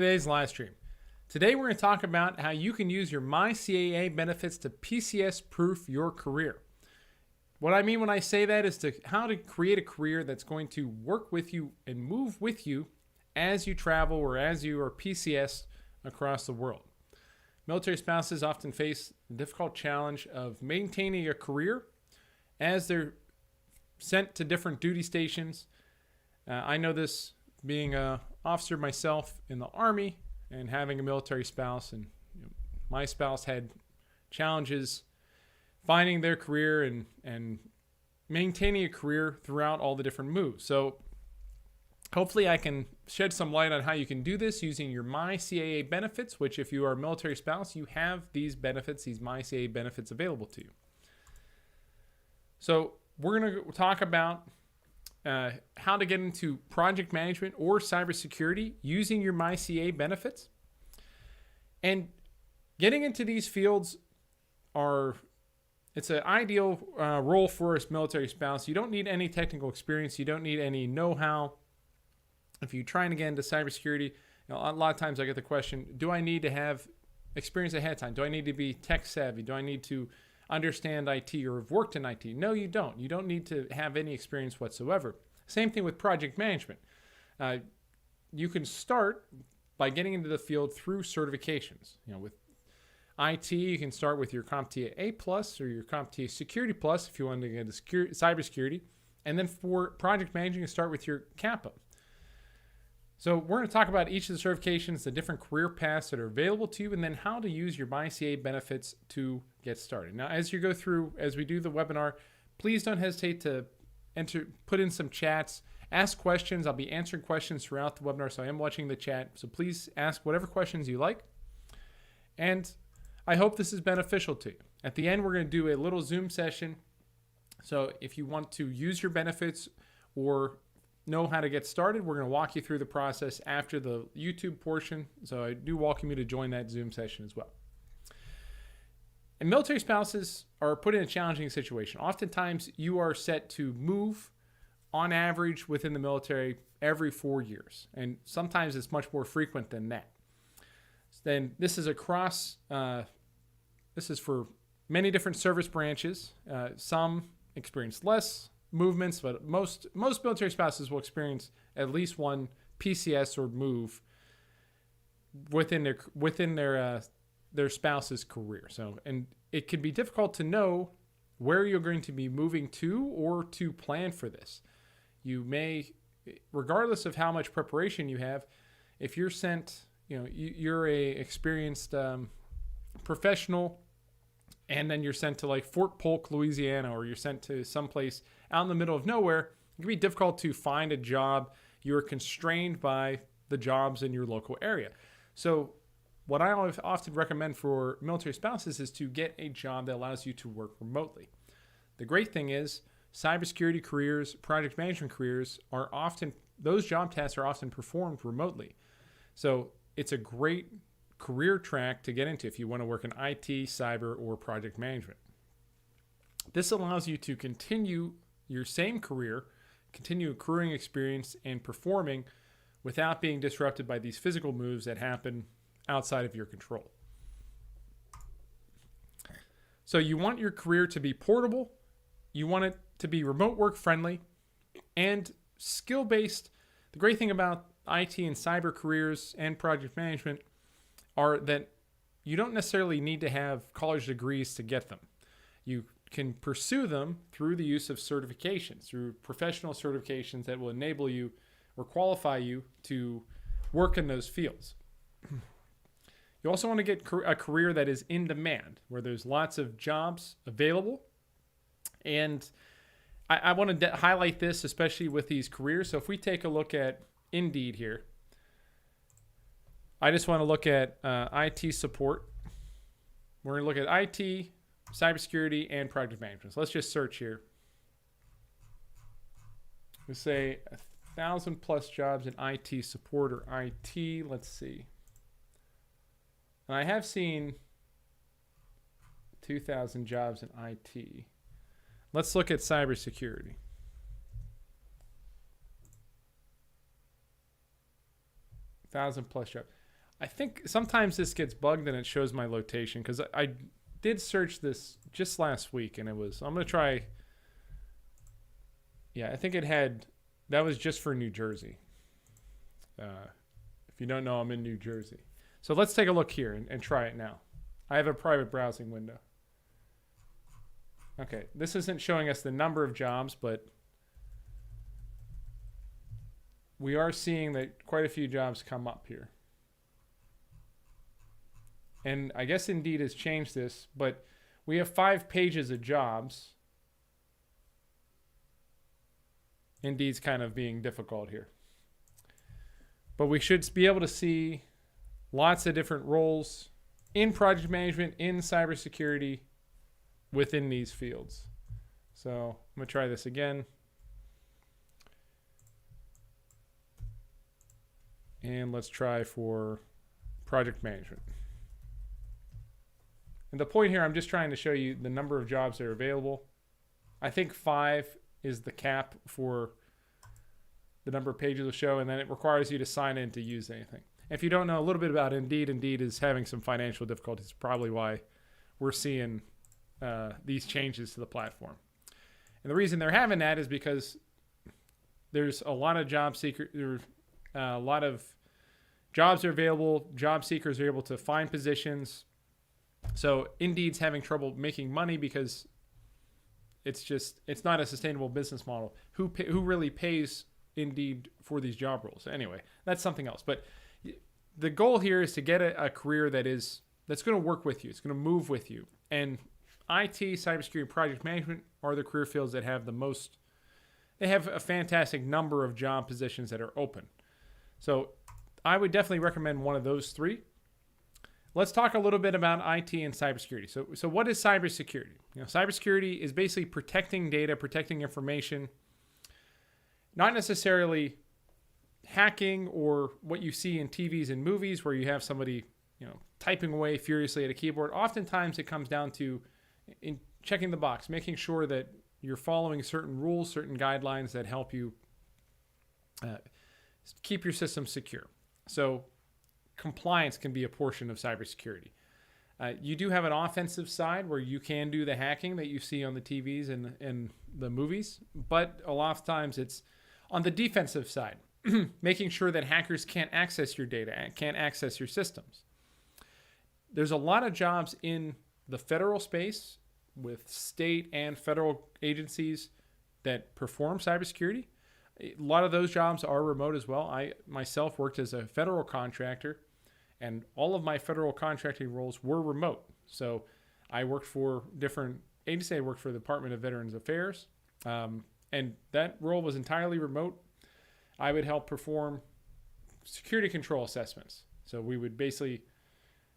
Today's live stream. Today we're going to talk about how you can use your MyCAA benefits to PCS proof your career. What I mean when I say that is how to create a career that's going to work with you and move with you as you travel or as you are PCS across the world. Military spouses often face the difficult challenge of maintaining a career as they're sent to different duty stations. I know this being an officer myself in the Army and having a military spouse, and my spouse had challenges finding their career and maintaining a career throughout all the different moves. So hopefully I can shed some light on how you can do this using your MyCAA benefits, which if you are a military spouse, you have these benefits, these MyCAA benefits available to you. So we're going to talk about how to get into project management or cybersecurity using your MyCAA benefits. And getting into these fields it's an ideal role for a military spouse. You don't need any technical experience. You don't need any know-how. If you're trying to get into cybersecurity, a lot of times I get the question, do I need to have experience ahead of time? Do I need to be tech savvy? Do I need to understand IT or have worked in IT? No, you don't. You don't need to have any experience whatsoever. Same thing with project management. You can start by getting into the field through certifications. With IT, you can start with your CompTIA A+ or your CompTIA Security Plus if you want to get into cybersecurity. And then for project management, you can start with your CAPA. So we're going to talk about each of the certifications, the different career paths that are available to you, and then how to use your MyCAA benefits to get started. Now, as we do the webinar, please don't hesitate to put in some chats, ask questions. I'll be answering questions throughout the webinar, so I am watching the chat. So please ask whatever questions you like. And I hope this is beneficial to you. At the end, we're going to do a little Zoom session. So if you want to use your benefits or know how to get started, we're going to walk you through the process after the YouTube portion. So I do welcome you to join that Zoom session as well. And military spouses are put in a challenging situation. Oftentimes you are set to move on average within the military every 4 years. And sometimes it's much more frequent than that. Then this is this is for many different service branches. Some experience less movements, but most military spouses will experience at least one PCS or move within their spouse's career. So, and it can be difficult to know where you're going to be moving to or to plan for this. You may, regardless of how much preparation you have, if you're sent, you're a experienced professional, and then you're sent to like Fort Polk, Louisiana, or you're sent to someplace out in the middle of nowhere, it can be difficult to find a job. You're constrained by the jobs in your local area. So what I often recommend for military spouses is to get a job that allows you to work remotely. The great thing is cybersecurity careers, project management careers those job tasks are often performed remotely. So it's a great career track to get into if you want to work in IT, cyber, or project management. This allows you to continue your same career, continue accruing experience and performing without being disrupted by these physical moves that happen outside of your control. So you want your career to be portable, you want it to be remote work friendly, and skill-based. The great thing about IT and cyber careers and project management are that you don't necessarily need to have college degrees to get them. You can pursue them through the use of certifications, through professional certifications that will enable you or qualify you to work in those fields. You also want to get a career that is in demand, where there's lots of jobs available. And I want to highlight this, especially with these careers. So if we take a look at Indeed here, I just want to look at IT support. We're going to look at IT, cybersecurity, and project management. So let's just search here. We say 1,000 plus jobs in IT support or IT. Let's see. And I have seen 2,000 jobs in IT. Let's look at cybersecurity. 1,000 plus jobs. I think sometimes this gets bugged and it shows my location because I did search this just last week and it was, I'm going to try. Yeah, I think it had, that was just for New Jersey. If you don't know, I'm in New Jersey. So let's take a look here and try it now. I have a private browsing window. Okay, this isn't showing us the number of jobs, but we are seeing that quite a few jobs come up here. And I guess Indeed has changed this, but we have 5 pages of jobs. Indeed's kind of being difficult here. But we should be able to see lots of different roles in project management, in cybersecurity, within these fields. So I'm going to try this again. And let's try for project management. And the point here, I'm just trying to show you the number of jobs that are available. I think 5 is the cap for the number of pages will show, and then it requires you to sign in to use anything. If you don't know a little bit about Indeed, Indeed is having some financial difficulties. Probably why we're seeing these changes to the platform. And the reason they're having that is because there's a lot of job seekers, a lot of jobs are available. Job seekers are able to find positions. So Indeed's having trouble making money because it's not a sustainable business model. Who really pays Indeed for these job roles? Anyway, that's something else. But the goal here is to get a career that's going to work with you. It's going to move with you. And IT, cybersecurity, project management are the career fields that have the most. They have a fantastic number of job positions that are open. So I would definitely recommend one of those 3. Let's talk a little bit about IT and cybersecurity. So what is cybersecurity? Cybersecurity is basically protecting data, protecting information, not necessarily hacking or what you see in TVs and movies where you have somebody, typing away furiously at a keyboard. Oftentimes it comes down to in checking the box, making sure that you're following certain rules, certain guidelines that help you keep your system secure. So compliance can be a portion of cybersecurity. You do have an offensive side where you can do the hacking that you see on the TVs and the movies, but a lot of times it's on the defensive side, making sure that hackers can't access your data and can't access your systems. There's a lot of jobs in the federal space with state and federal agencies that perform cybersecurity. A lot of those jobs are remote as well. I myself worked as a federal contractor, and all of my federal contracting roles were remote. So I worked for different agencies. I worked for the Department of Veterans Affairs, and that role was entirely remote. I would help perform security control assessments. So we would basically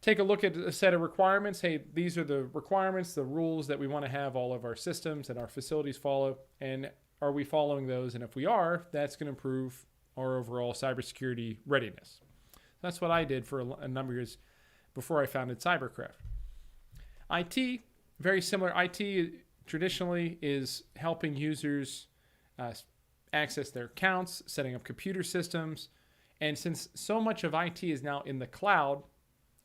take a look at a set of requirements. Hey, these are the requirements, the rules that we want to have all of our systems and our facilities follow, and are we following those? And if we are, that's going to improve our overall cybersecurity readiness. That's what I did for a number of years before I founded Cyberkraft. IT, very similar. IT traditionally is helping users access their accounts, setting up computer systems. And since so much of IT is now in the cloud,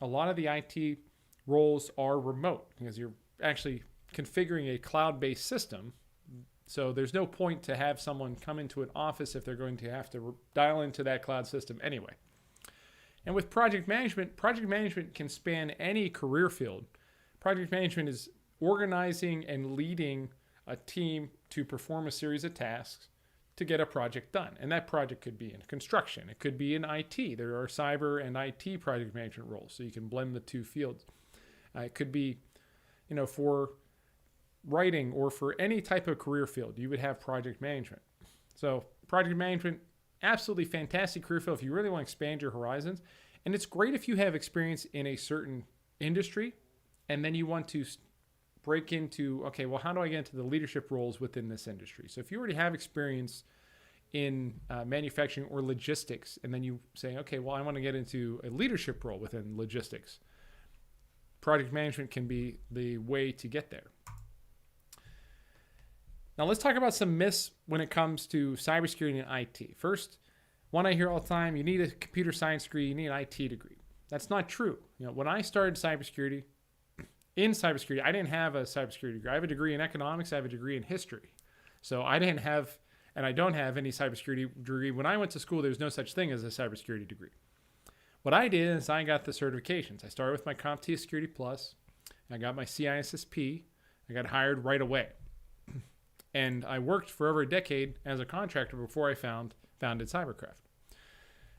a lot of the IT roles are remote because you're actually configuring a cloud-based system. So there's no point to have someone come into an office if they're going to have to dial into that cloud system anyway. And with project management can span any career field. Project management is organizing and leading a team to perform a series of tasks to get a project done. And that project could be in construction. It could be in IT. There are cyber and IT project management roles, so you can blend the 2 fields. It could be, for writing or for any type of career field, you would have project management. So project management, absolutely fantastic career field if you really want to expand your horizons. And it's great if you have experience in a certain industry and then you want to break into, okay, well, how do I get into the leadership roles within this industry? So if you already have experience in manufacturing or logistics, and then you say, okay, well, I want to get into a leadership role within logistics, project management can be the way to get there. Now let's talk about some myths when it comes to cybersecurity and IT. First, one I hear all the time, you need a computer science degree, you need an IT degree. That's not true. When I started cybersecurity, I didn't have a cybersecurity degree. I have a degree in economics. I have a degree in history. So I didn't have, and I don't have any cybersecurity degree. When I went to school, there was no such thing as a cybersecurity degree. What I did is I got the certifications. I started with my CompTIA Security Plus. I got my CISSP. I got hired right away. And I worked for over a decade as a contractor before I founded Cyberkraft.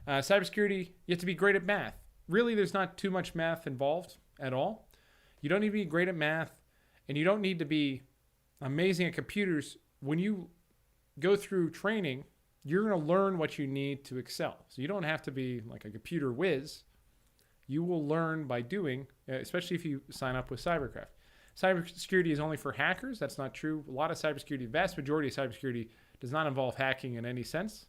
Cybersecurity, you have to be great at math. Really, there's not too much math involved at all. You don't need to be great at math, and you don't need to be amazing at computers. When you go through training, you're going to learn what you need to excel. So you don't have to be like a computer whiz. You will learn by doing, especially if you sign up with Cyberkraft. Cybersecurity is only for hackers. That's not true. A lot of cybersecurity, vast majority of cybersecurity does not involve hacking in any sense.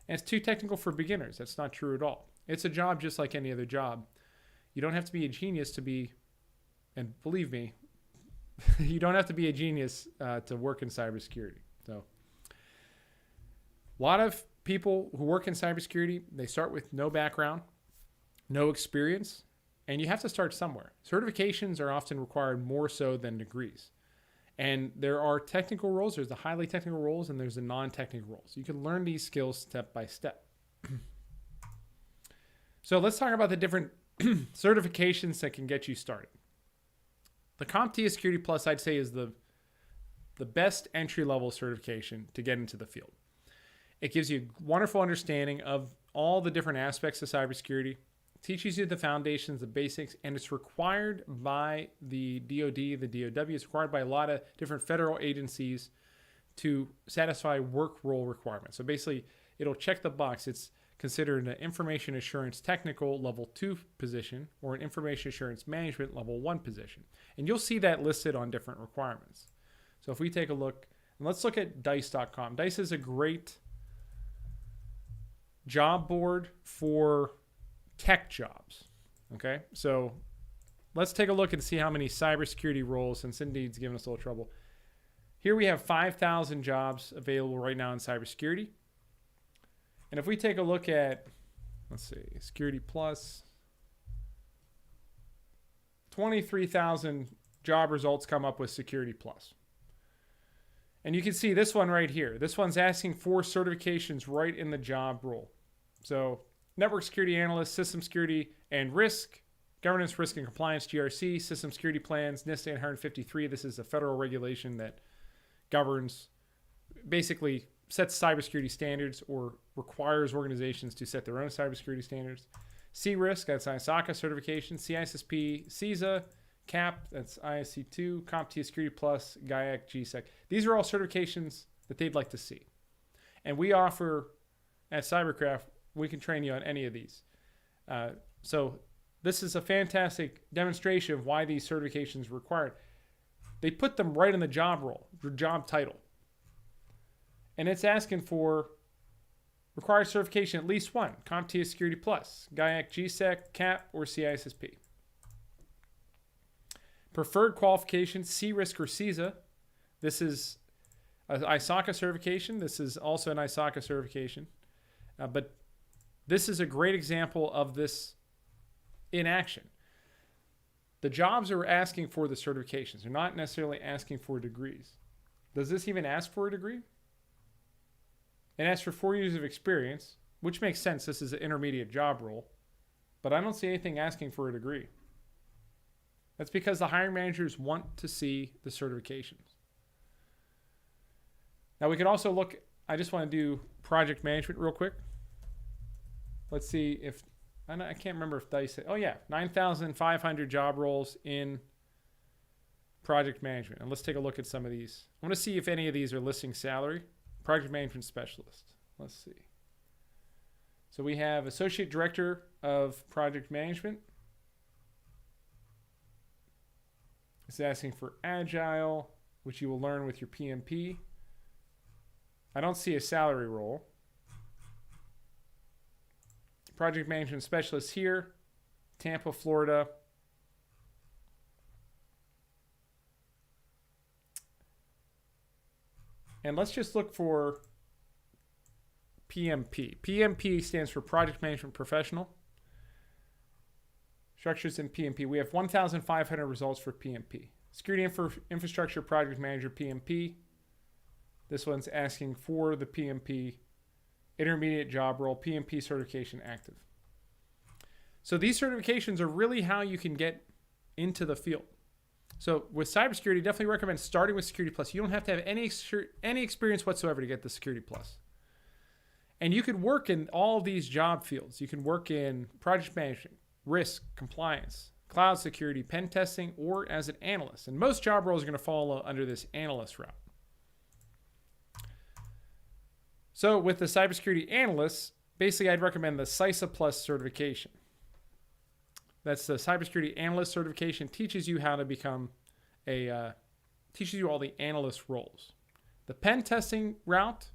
And it's too technical for beginners. That's not true at all. It's a job just like any other job. You don't have to be a genius to be, and believe me, you don't have to be a genius to work in cybersecurity. So a lot of people who work in cybersecurity, they start with no background, no experience, and you have to start somewhere. Certifications are often required more so than degrees. And there are technical roles. There's the highly technical roles and there's the non-technical roles. You can learn these skills step by step. So let's talk about the different certifications that can get you started. The CompTIA Security Plus, I'd say, is the best entry-level certification to get into the field. It gives you a wonderful understanding of all the different aspects of cybersecurity, teaches you the foundations, the basics, and it's required by the DoD, the DoW. It's required by a lot of different federal agencies to satisfy work role requirements. So basically, it'll check the box. It's considered an information assurance technical level 2 position or an information assurance management level 1 position. And you'll see that listed on different requirements. So if we take a look, and let's look at dice.com. Dice is a great job board for tech jobs. Okay, so let's take a look and see how many cybersecurity roles, since Indeed's giving us a little trouble. Here we have 5,000 jobs available right now in cybersecurity. And if we take a look at, let's see, Security Plus, 23,000 job results come up with Security Plus. And you can see this one right here. This one's asking for certifications right in the job role. So Network Security Analyst, System Security and Risk, Governance, Risk and Compliance, GRC, System Security Plans, NIST 853. This is a federal regulation that governs, basically sets cybersecurity standards or requires organizations to set their own cybersecurity standards. C-Risk, that's ISACA certification. CISSP, CISA, CAP, that's ISC2, CompTIA Security Plus, GIAC, GSEC. These are all certifications that they'd like to see. And we offer at Cyberkraft, we can train you on any of these. So this is a fantastic demonstration of why these certifications are required. They put them right in the job role, your job title. And it's asking for required certification, at least one, CompTIA Security Plus, GIAC, GSEC, CAP, or CISSP. Preferred qualification, C-Risk or CISA. This is an ISACA certification. This is also an ISACA certification. But this is a great example of this in action. The jobs are asking for the certifications. They're not necessarily asking for degrees. Does this even ask for a degree? It asks for 4 years of experience, which makes sense. This is an intermediate job role. But I don't see anything asking for a degree. That's because the hiring managers want to see the certifications. Now we could also look, I just want to do project management real quick. Let's see if, I can't remember if Dice said, oh yeah, 9,500 job roles in project management. And let's take a look at some of these. I want to see if any of these are listing salary. Project management specialist. Let's see. So we have associate director of project management. It's asking for agile, which you will learn with your PMP. I don't see a salary role. Project management specialist here, Tampa, Florida. And let's just look for PMP. PMP stands for Project Management Professional. Structures in PMP. We have 1,500 results for PMP. Security Infrastructure Project Manager PMP. This one's asking for the PMP intermediate job role, PMP certification active. So these certifications are really how you can get into the field. So with cybersecurity, definitely recommend starting with Security Plus. You don't have to have any experience whatsoever to get the Security Plus. And you could work in all these job fields. You can work in project management, risk, compliance, cloud security, pen testing, or as an analyst. And most job roles are going to fall under this analyst route. So with the cybersecurity analyst, basically I'd recommend the CISA Plus certification. That's the cybersecurity analyst certification. Teaches you how to become teaches you all the analyst roles. The pen testing route,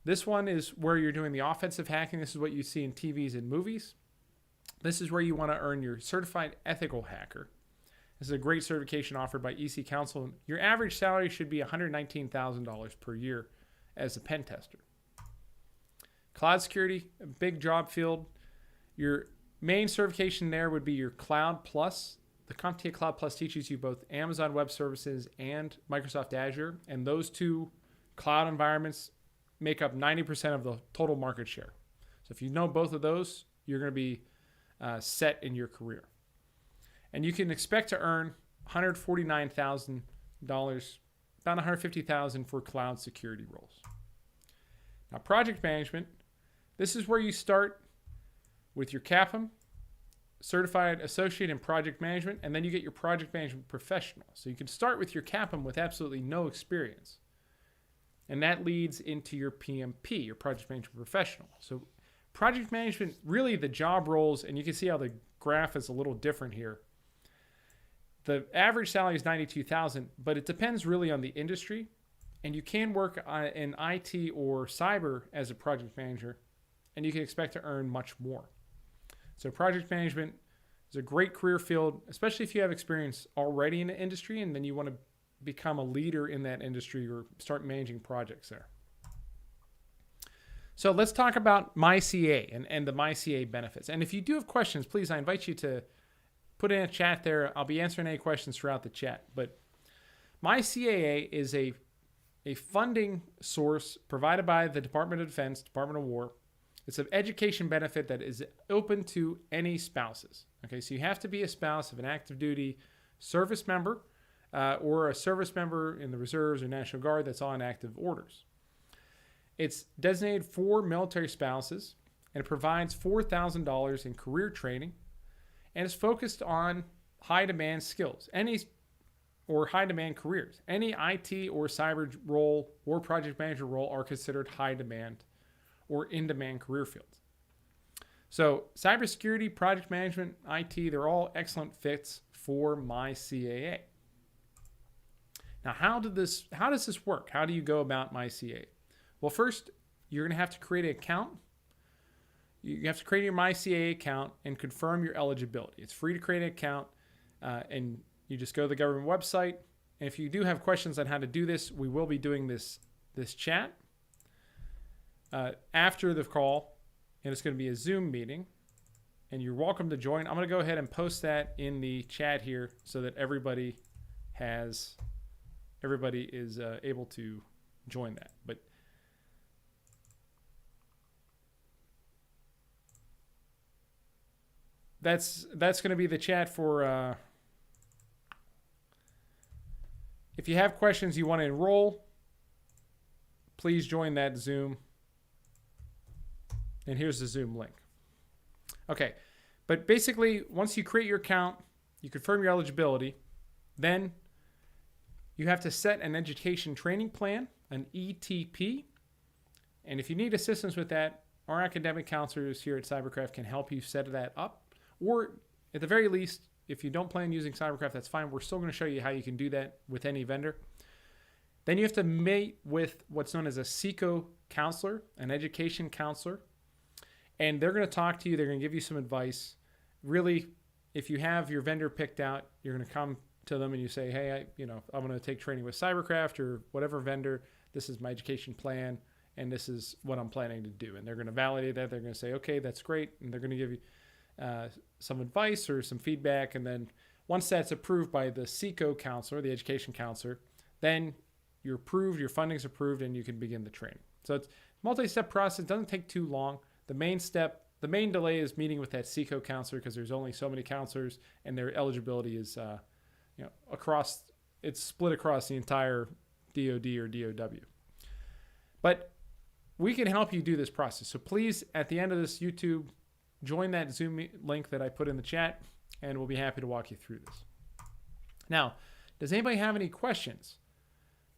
this one is where you're doing the offensive hacking. This is what you see in TVs and movies. This is where you want to earn your certified ethical hacker. This is a great certification offered by EC Council. Your average salary should be $119,000 per year as a pen tester. Cloud security, a big job field. Your main certification there would be your Cloud Plus. The CompTIA Cloud Plus teaches you both Amazon Web Services and Microsoft Azure, and those two cloud environments make up 90% of the total market share. So if you know both of those, you're going to be set in your career. And you can expect to earn $149,000, about $150,000 for cloud security roles. Now, project management, this is where you start with your CAPM, Certified Associate in Project Management, and then you get your Project Management Professional. So you can start with your CAPM with absolutely no experience. And that leads into your PMP, your Project Management Professional. So project management, really the job roles, and you can see how the graph is a little different here. The average salary is $92,000, but it depends really on the industry. And you can work in IT or cyber as a project manager, and you can expect to earn much more. So project management is a great career field, especially if you have experience already in the industry and then you want to become a leader in that industry or start managing projects there. So let's talk about MyCAA and the MyCAA benefits. And if you do have questions, please, I invite you to put in a chat there. I'll be answering any questions throughout the chat. But MyCAA is a funding source provided by the Department of Defense, Department of War. It's an education benefit that is open to any spouses. Okay, so you have to be a spouse of an active duty service member or a service member in the reserves or National Guard that's on active orders. It's designated for military spouses, and it provides $4,000 in career training, and it's focused on high-demand skills, or high-demand careers. Any IT or cyber role or project manager role are considered high-demand or in-demand career fields. So cybersecurity, project management, IT, they're all excellent fits for MyCAA. Now, how does this work? How do you go about MyCAA? Well, first, you're going to have to create an account. You have to create your MyCAA account and confirm your eligibility. It's free to create an account, and you just go to the government website. And if you do have questions on how to do this, we will be doing this chat after the call, and it's going to be a Zoom meeting, and you're welcome to join. I'm going to go ahead and post that in the chat here so that everybody is able to join that. But that's going to be the chat for if you have questions you want to enroll, please join that Zoom. And here's the Zoom link. Okay, but basically, once you create your account, you confirm your eligibility, then you have to set an education training plan, an ETP. And if you need assistance with that, our academic counselors here at Cyberkraft can help you set that up. Or at the very least, if you don't plan using Cyberkraft, that's fine. We're still going to show you how you can do that with any vendor. Then you have to meet with what's known as a CICO counselor, an education counselor. And they're going to talk to you. They're going to give you some advice. Really, if you have your vendor picked out, you're going to come to them and you say, hey, I'm going to take training with Cyberkraft or whatever vendor. This is my education plan, and this is what I'm planning to do. And they're going to validate that. They're going to say, okay, that's great. And they're going to give you some advice or some feedback, and then once that's approved by the CCO counselor, the education counselor, then you're approved, your funding's approved, and you can begin the training. So it's a multi-step process. It doesn't take too long. The main delay is meeting with that CCO counselor, because there's only so many counselors, and their eligibility is, it's split across the entire DOD or DOW. But we can help you do this process. So please, at the end of this YouTube, join that Zoom link that I put in the chat, and we'll be happy to walk you through this. Now, does anybody have any questions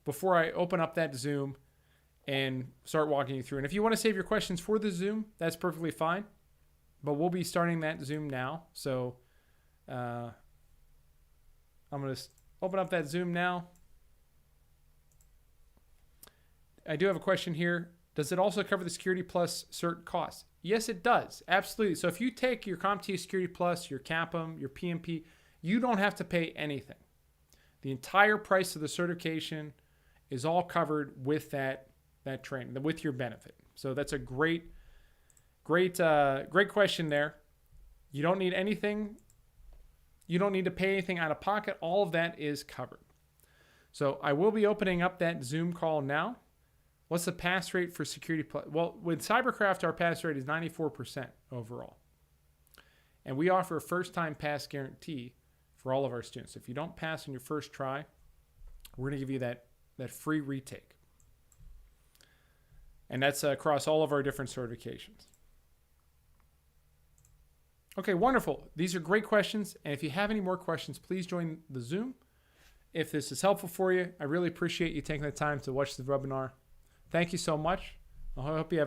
before I open up that Zoom and start walking you through? And if you want to save your questions for the Zoom, that's perfectly fine. But we'll be starting that Zoom now. So I'm going to open up that Zoom now. I do have a question here. Does it also cover the Security Plus cert costs? Yes, it does. Absolutely. So if you take your CompTIA Security Plus, your CAPM, your PMP, you don't have to pay anything. The entire price of the certification is all covered with that training, with your benefit. So that's a great question there. You don't need anything. You don't need to pay anything out of pocket. All of that is covered. So I will be opening up that Zoom call now. What's the pass rate for Security Plus? Well, with Cyberkraft, our pass rate is 94% overall. And we offer a first-time pass guarantee for all of our students. If you don't pass on your first try, we're going to give you that free retake. And that's across all of our different certifications. Okay, wonderful. These are great questions. And if you have any more questions, please join the Zoom. If this is helpful for you, I really appreciate you taking the time to watch the webinar. Thank you so much. I hope you have